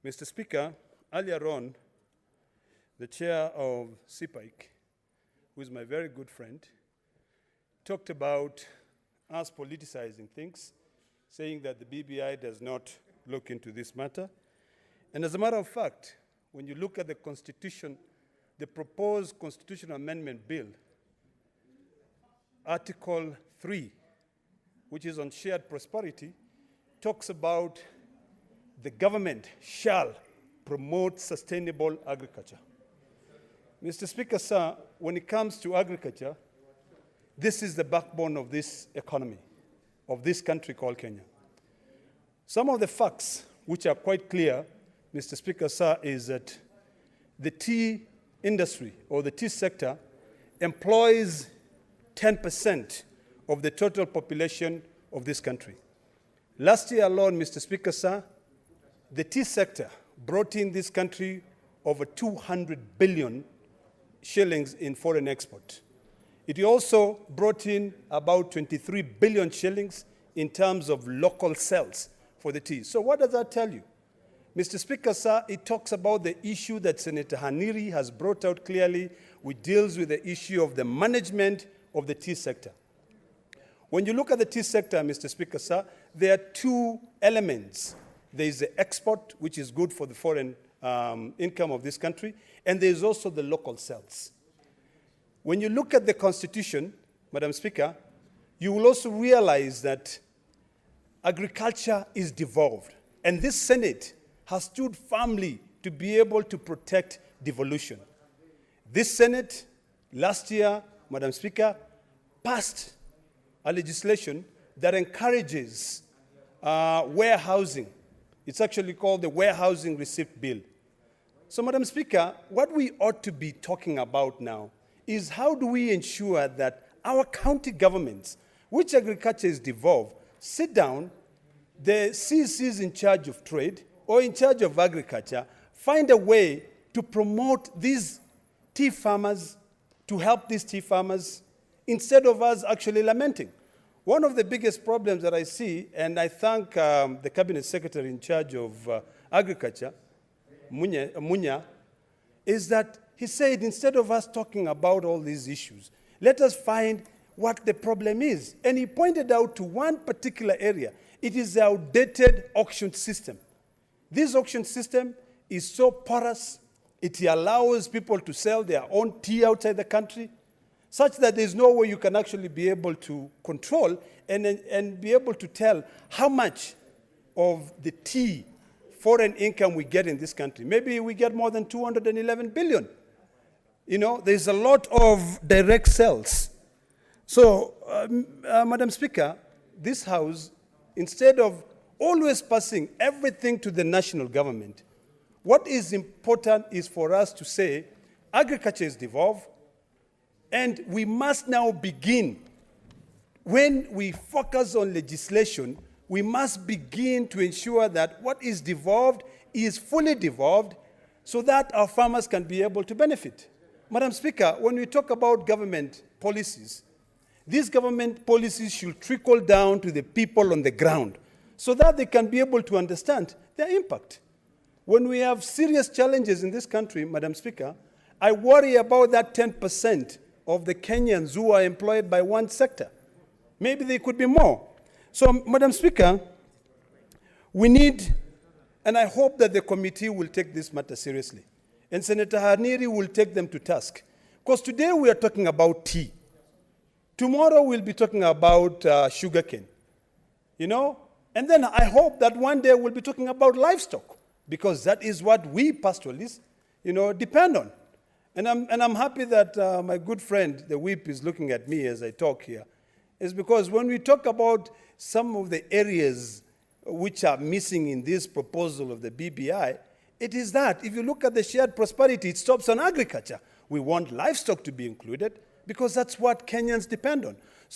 Mr. Speaker, earlier on, the chair of CPIC, who is my very good friend, talked about us politicizing things, saying that the BBI does not look into this matter. And as a matter of fact, when you look at the Constitution, the proposed Constitutional Amendment Bill, Article 3, which is on shared prosperity, talks about the government shall promote sustainable agriculture. Mr. Speaker, sir, when it comes to agriculture, this is the backbone of this economy, of this country called Kenya. Some of the facts which are quite clear, Mr. Speaker, sir, is that the tea industry or the tea sector employs 10% of the total population of this country. Last year alone, Mr. Speaker, sir, the tea sector brought in this country over 200 billion shillings in foreign export. It also brought in about 23 billion shillings in terms of local sales for the tea. So what does that tell you? Mr. Speaker, sir, it talks about the issue that Senator Haniri has brought out clearly, which deals with the issue of the management of the tea sector. When you look at the tea sector, Mr. Speaker, sir, there are two elements. There is the export, which is good for the foreign income of this country, and there is also the local sales. When you look at the Constitution, Madam Speaker, you will also realize that agriculture is devolved, and this Senate has stood firmly to be able to protect devolution. This Senate, last year, Madam Speaker, passed a legislation that encourages warehousing. It's actually called the Warehousing Receipt Bill. So, Madam Speaker, what we ought to be talking about now is how do we ensure that our county governments, which agriculture is devolved, sit down, the CCs in charge of trade or in charge of agriculture, find a way to promote these tea farmers, to help these tea farmers, instead of us actually lamenting. One of the biggest problems that I see, and I thank the Cabinet Secretary in charge of Agriculture, Munya, is that he said, instead of us talking about all these issues, let us find what the problem is. And he pointed out to one particular area. It is the outdated auction system. This auction system is so porous, it allows people to sell their own tea outside the country, such that there's no way you can actually be able to control and be able to tell how much of the tea foreign income we get in this country. Maybe we get more than 211 billion. You know, there's a lot of direct sales. So, Madam Speaker, this House, instead of always passing everything to the national government, what is important is for us to say agriculture is devolved, and we must now begin, when we focus on legislation, we must begin to ensure that what is devolved is fully devolved so that our farmers can be able to benefit. Madam Speaker, when we talk about government policies, these government policies should trickle down to the people on the ground so that they can be able to understand their impact. When we have serious challenges in this country, Madam Speaker, I worry about that 10% of the Kenyans who are employed by one sector. Maybe there could be more. So, Madam Speaker, we need, and I hope that the committee will take this matter seriously, and Senator Haniri will take them to task. Because today we are talking about tea. Tomorrow we'll be talking about sugarcane. You know? And then I hope that one day we'll be talking about livestock, because that is what we pastoralists, depend on. And I'm happy that my good friend, the whip, is looking at me as I talk here. It's because when we talk about some of the areas which are missing in this proposal of the BBI, it is that if you look at the shared prosperity, it stops on agriculture. We want livestock to be included because that's what Kenyans depend on. So